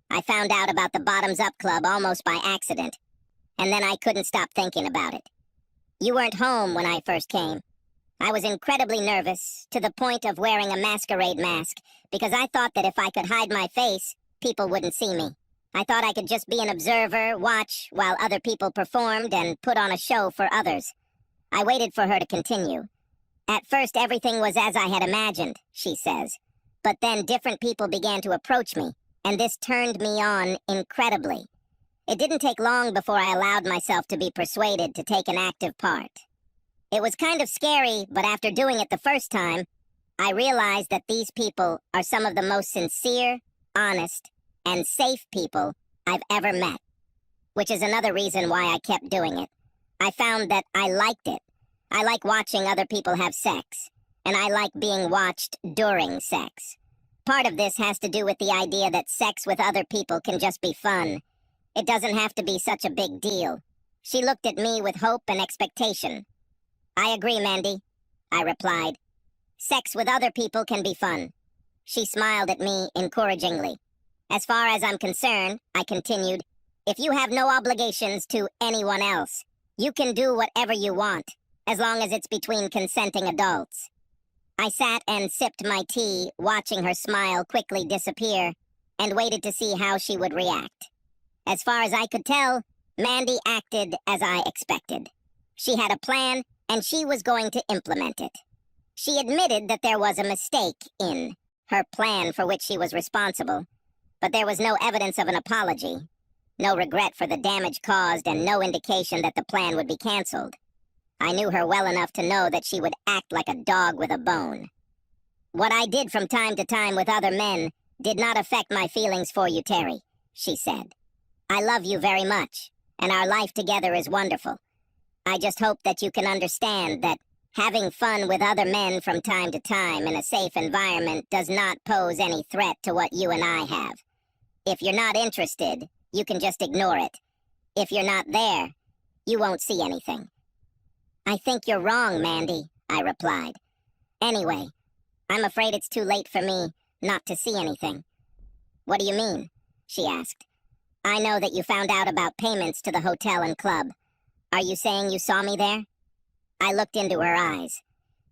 I found out about the Bottoms Up Club almost by accident, and then I couldn't stop thinking about it. You weren't home when I first came. I was incredibly nervous, to the point of wearing a masquerade mask, because I thought that if I could hide my face, people wouldn't see me. I thought I could just be an observer, watch while other people performed, and put on a show for others." I waited for her to continue. "At first everything was as I had imagined," she says. "But then different people began to approach me, and this turned me on incredibly. It didn't take long before I allowed myself to be persuaded to take an active part. It was kind of scary, but after doing it the first time, I realized that these people are some of the most sincere, honest, and safe people I've ever met. Which is another reason why I kept doing it. I found that I liked it. I like watching other people have sex, and I like being watched during sex. Part of this has to do with the idea that sex with other people can just be fun. It doesn't have to be such a big deal." She looked at me with hope and expectation. "I agree, Mandy," I replied. "Sex with other people can be fun." She smiled at me encouragingly. "As far as I'm concerned," I continued, "if you have no obligations to anyone else, you can do whatever you want, as long as it's between consenting adults." I sat and sipped my tea, watching her smile quickly disappear, and waited to see how she would react. As far as I could tell, Mandy acted as I expected. She had a plan, and she was going to implement it. She admitted that there was a mistake in her plan for which she was responsible, but there was no evidence of an apology, no regret for the damage caused, and no indication that the plan would be canceled. I knew her well enough to know that she would act like a dog with a bone. "What I did from time to time with other men did not affect my feelings for you, Terry," she said. "I love you very much, and our life together is wonderful. I just hope that you can understand that having fun with other men from time to time in a safe environment does not pose any threat to what you and I have. If you're not interested, you can just ignore it. If you're not there, you won't see anything." "I think you're wrong, Mandy," I replied. "Anyway, I'm afraid it's too late for me not to see anything." "What do you mean?" she asked. "I know that you found out about payments to the hotel and club. Are you saying you saw me there?" I looked into her eyes.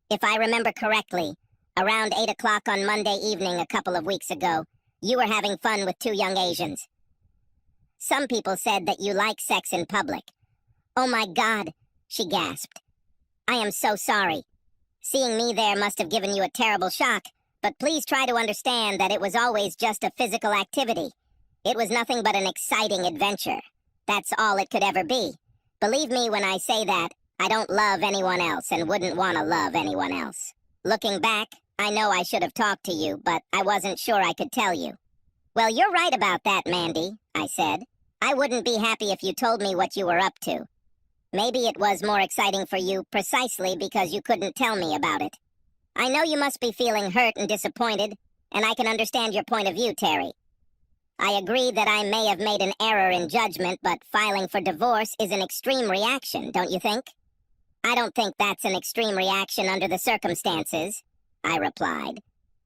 "If I remember correctly, around 8 o'clock on Monday evening a couple of weeks ago, you were having fun with 2 young Asians. Some people said that you like sex in public." "Oh my God," she gasped. I am so sorry. Seeing me there must have given you a terrible shock, but please try to understand that it was always just a physical activity. It was nothing but an exciting adventure. That's all it could ever be. Believe me when I say that, I don't love anyone else and wouldn't want to love anyone else. Looking back, I know I should have talked to you, but I wasn't sure I could tell you. Well, you're right about that, Mandy, I said. I wouldn't be happy if you told me what you were up to. Maybe it was more exciting for you precisely because you couldn't tell me about it. I know you must be feeling hurt and disappointed, and I can understand your point of view, Terry. I agree that I may have made an error in judgment, but filing for divorce is an extreme reaction, don't you think? I don't think that's an extreme reaction under the circumstances, I replied.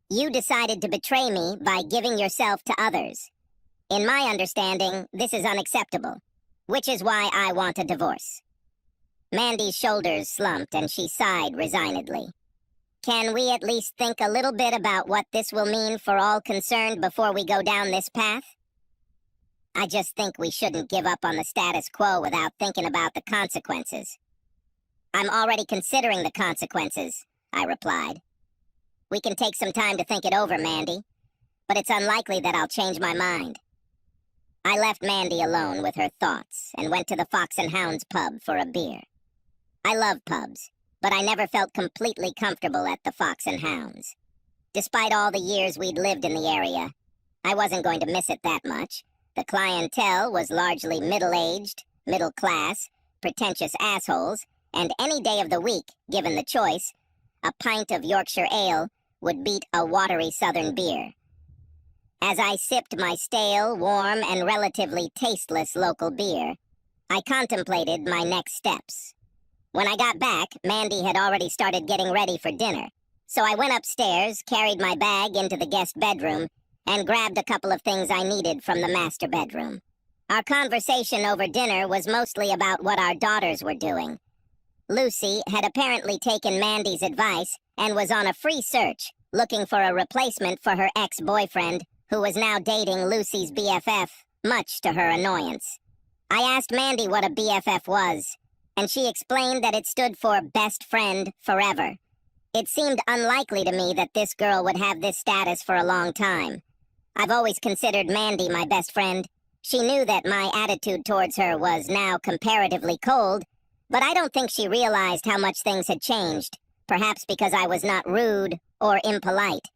You decided to betray me by giving yourself to others. In my understanding, this is unacceptable, which is why I want a divorce. Mandy's shoulders slumped and she sighed resignedly. Can we at least think a little bit about what this will mean for all concerned before we go down this path? I just think we shouldn't give up on the status quo without thinking about the consequences. I'm already considering the consequences, I replied. We can take some time to think it over, Mandy, but it's unlikely that I'll change my mind. I left Mandy alone with her thoughts and went to the Fox and Hounds pub for a beer. I love pubs, but I never felt completely comfortable at the Fox and Hounds. Despite all the years we'd lived in the area, I wasn't going to miss it that much. The clientele was largely middle-aged, middle-class, pretentious assholes, and any day of the week, given the choice, a pint of Yorkshire ale would beat a watery southern beer. As I sipped my stale, warm, and relatively tasteless local beer, I contemplated my next steps. When I got back, Mandy had already started getting ready for dinner, so I went upstairs, carried my bag into the guest bedroom, and grabbed a couple of things I needed from the master bedroom. Our conversation over dinner was mostly about what our daughters were doing. Lucy had apparently taken Mandy's advice and was on a free search, looking for a replacement for her ex-boyfriend, who was now dating Lucy's BFF, much to her annoyance. I asked Mandy what a BFF was, and she explained that it stood for Best Friend Forever. It seemed unlikely to me that this girl would have this status for a long time. I've always considered Mandy my best friend. She knew that my attitude towards her was now comparatively cold, but I don't think she realized how much things had changed, perhaps because I was not rude or impolite.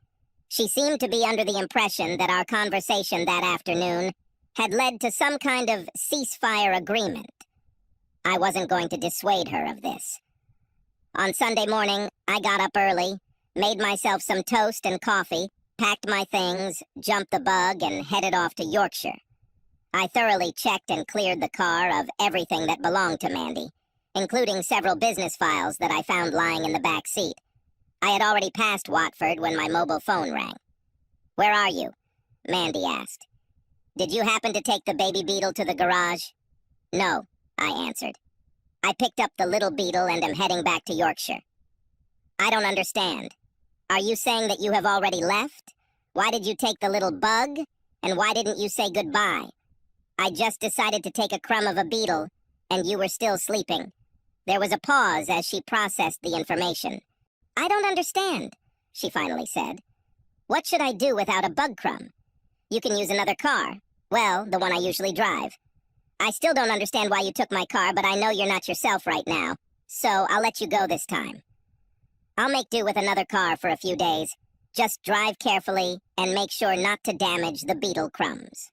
She seemed to be under the impression that our conversation that afternoon had led to some kind of ceasefire agreement. I wasn't going to dissuade her of this. On Sunday morning, I got up early, made myself some toast and coffee, packed my things, jumped the bug, and headed off to Yorkshire. I thoroughly checked and cleared the car of everything that belonged to Mandy, including several business files that I found lying in the back seat. I had already passed Watford when my mobile phone rang. "Where are you?" Mandy asked. "Did you happen to take the baby beetle to the garage?" "No," I answered. "I picked up the little beetle and am heading back to Yorkshire." "I don't understand. Are you saying that you have already left? Why did you take the little bug? And why didn't you say goodbye? I just decided to take a crumb of a beetle, and you were still sleeping." There was a pause as she processed the information. "I don't understand," she finally said. "What should I do without a bug crumb? You can use another car. Well, the one I usually drive. I still don't understand why you took my car, but I know you're not yourself right now, so I'll let you go this time. I'll make do with another car for a few days. Just drive carefully and make sure not to damage the beetle crumbs."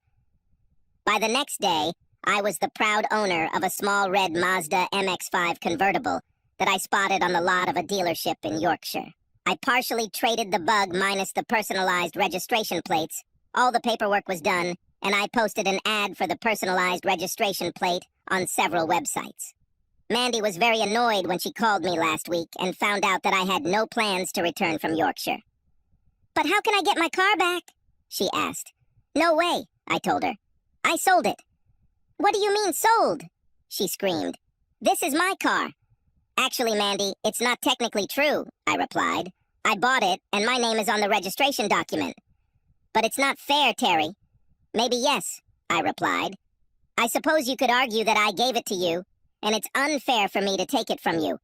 By the next day, I was the proud owner of a small red Mazda MX-5 convertible that I spotted on the lot of a dealership in Yorkshire. I partially traded the bug minus the personalized registration plates. All the paperwork was done, and I posted an ad for the personalized registration plate on several websites. Mandy was very annoyed when she called me last week and found out that I had no plans to return from Yorkshire. "But how can I get my car back?" she asked. "No way," I told her. "I sold it." "What do you mean sold?" she screamed. "This is my car." "Actually, Mandy, it's not technically true," I replied. "I bought it, and my name is on the registration document." "But it's not fair, Terry." "Maybe yes," I replied. "I suppose you could argue that I gave it to you, and it's unfair for me to take it from you."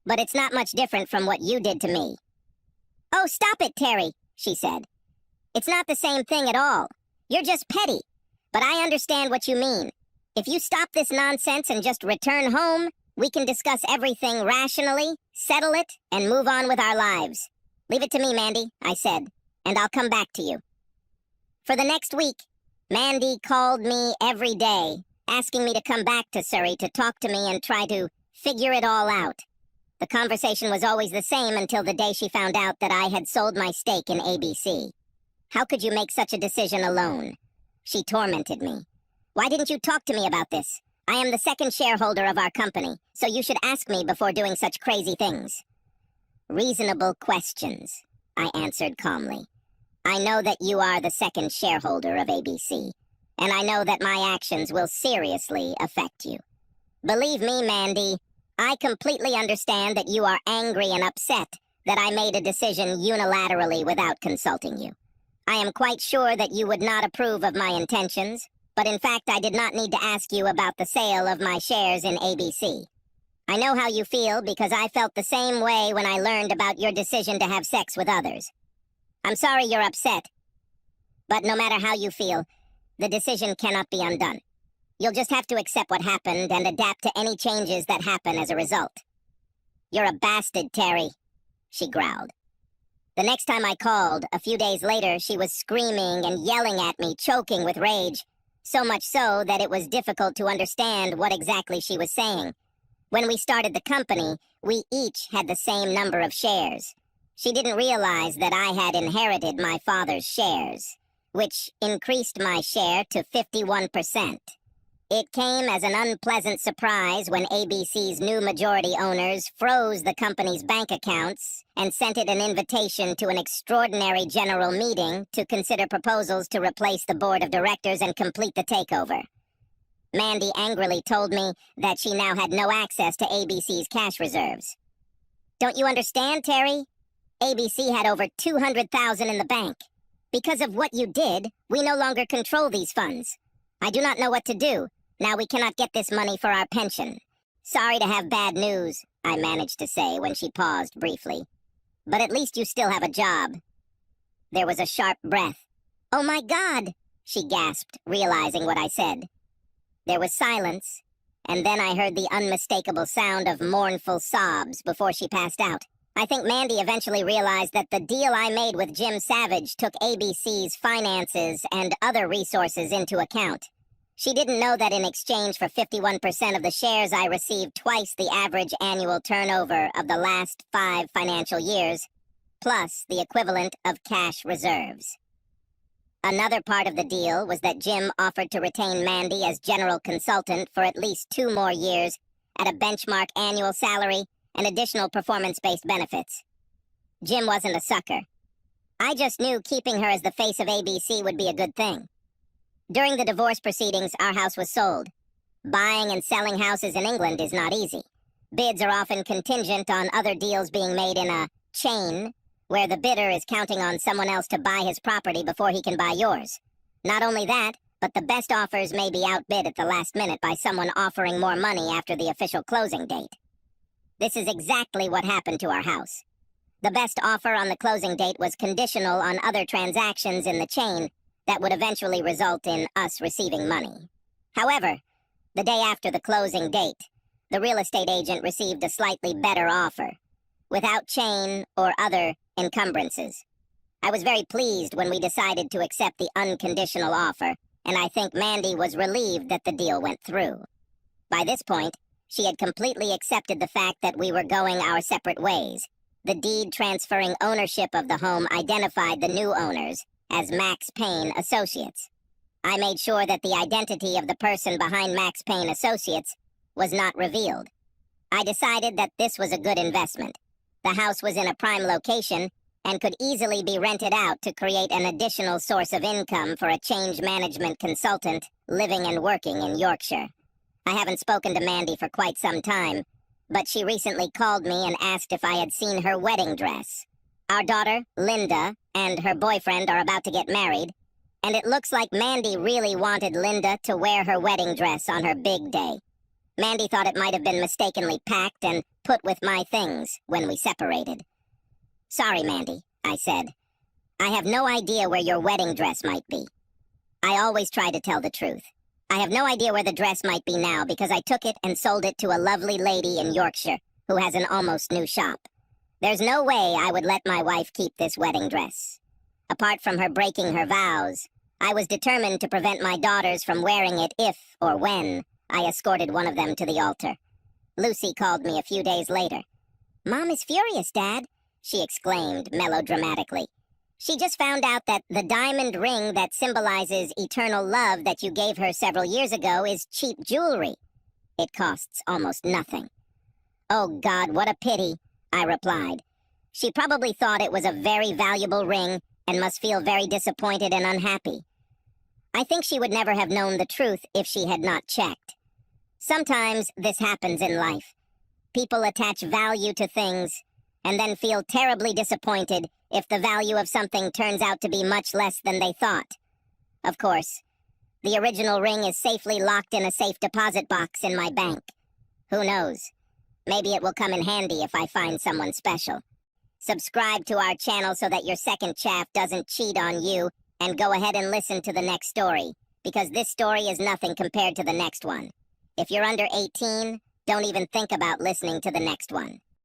but it's not much different from what you did to me." "Oh, stop it, Terry," she said. "It's not the same thing at all. You're just petty. But I understand what you mean. If you stop this nonsense and just return home, we can discuss everything rationally, settle it, and move on with our lives. Leave it to me, Mandy," I said, "and I'll come back to you." For the next week, Mandy called me every day, asking me to come back to Surrey to talk to me and try to figure it all out. The conversation was always the same until the day she found out that I had sold my stake in ABC. "How could you make such a decision alone?" She tormented me. "Why didn't you talk to me about this? I am the second shareholder of our company, so you should ask me before doing such crazy things." "Reasonable questions," I answered calmly. "I know that you are the second shareholder of ABC, and I know that my actions will seriously affect you. Believe me, Mandy, I completely understand that you are angry and upset that I made a decision unilaterally without consulting you. I am quite sure that you would not approve of my intentions, but in fact I did not need to ask you about the sale of my shares in ABC. I know how you feel because I felt the same way when I learned about your decision to have sex with others. I'm sorry you're upset, but no matter how you feel, the decision cannot be undone. You'll just have to accept what happened and adapt to any changes that happen as a result." "You're a bastard, Terry," she growled. The next time I called, a few days later, she was screaming and yelling at me, choking with rage, so much so that it was difficult to understand what exactly she was saying. When we started the company, we each had the same number of shares. She didn't realize that I had inherited my father's shares, which increased my share to 51%. It came as an unpleasant surprise when ABC's new majority owners froze the company's bank accounts and sent it an invitation to an extraordinary general meeting to consider proposals to replace the board of directors and complete the takeover. Mandy angrily told me that she now had no access to ABC's cash reserves. "Don't you understand, Terry? ABC had over $200,000 in the bank. Because of what you did, we no longer control these funds. I do not know what to do. Now we cannot get this money for our pension. Sorry to have bad news," I managed to say when she paused briefly. "But at least you still have a job." There was a sharp breath. "Oh my God," she gasped, realizing what I said. There was silence, and then I heard the unmistakable sound of mournful sobs before she passed out. I think Mandy eventually realized that the deal I made with Jim Savage took ABC's finances and other resources into account. She didn't know that in exchange for 51% of the shares, I received twice the average annual turnover of the last 5 financial years, plus the equivalent of cash reserves. Another part of the deal was that Jim offered to retain Mandy as general consultant for at least 2 more years at a benchmark annual salary and additional performance-based benefits. Jim wasn't a sucker. I just knew keeping her as the face of ABC would be a good thing. During the divorce proceedings, our house was sold. Buying and selling houses in England is not easy. Bids are often contingent on other deals being made in a chain, where the bidder is counting on someone else to buy his property before he can buy yours. Not only that, but the best offers may be outbid at the last minute by someone offering more money after the official closing date. This is exactly what happened to our house. The best offer on the closing date was conditional on other transactions in the chain that would eventually result in us receiving money. However, the day after the closing date, the real estate agent received a slightly better offer, without chain or other encumbrances. I was very pleased when we decided to accept the unconditional offer, and I think Mandy was relieved that the deal went through. By this point, she had completely accepted the fact that we were going our separate ways. The deed transferring ownership of the home identified the new owners as Max Payne Associates. I made sure that the identity of the person behind Max Payne Associates was not revealed. I decided that this was a good investment. The house was in a prime location and could easily be rented out to create an additional source of income for a change management consultant living and working in Yorkshire. I haven't spoken to Mandy for quite some time, but she recently called me and asked if I had seen her wedding dress. Our daughter, Linda, and her boyfriend are about to get married, and it looks like Mandy really wanted Linda to wear her wedding dress on her big day. Mandy thought it might have been mistakenly packed and put with my things when we separated. Sorry, Mandy, I said. I have no idea where your wedding dress might be. I always try to tell the truth. I have no idea where the dress might be now because I took it and sold it to a lovely lady in Yorkshire who has an almost new shop. There's no way I would let my wife keep this wedding dress. Apart from her breaking her vows, I was determined to prevent my daughters from wearing it if or when I escorted one of them to the altar. Lucy called me a few days later. "Mom is furious, Dad," she exclaimed melodramatically. She just found out that the diamond ring that symbolizes eternal love that you gave her several years ago is cheap jewelry. It costs almost nothing. "Oh God, what a pity," I replied. "She probably thought it was a very valuable ring and must feel very disappointed and unhappy. I think she would never have known the truth if she had not checked. Sometimes this happens in life. People attach value to things and then feel terribly disappointed if the value of something turns out to be much less than they thought. Of course, the original ring is safely locked in a safe deposit box in my bank. Who knows? Maybe it will come in handy if I find someone special. Subscribe to our channel so that your second chaff doesn't cheat on you, and go ahead and listen to the next story, because this story is nothing compared to the next one. If you're under 18, don't even think about listening to the next one."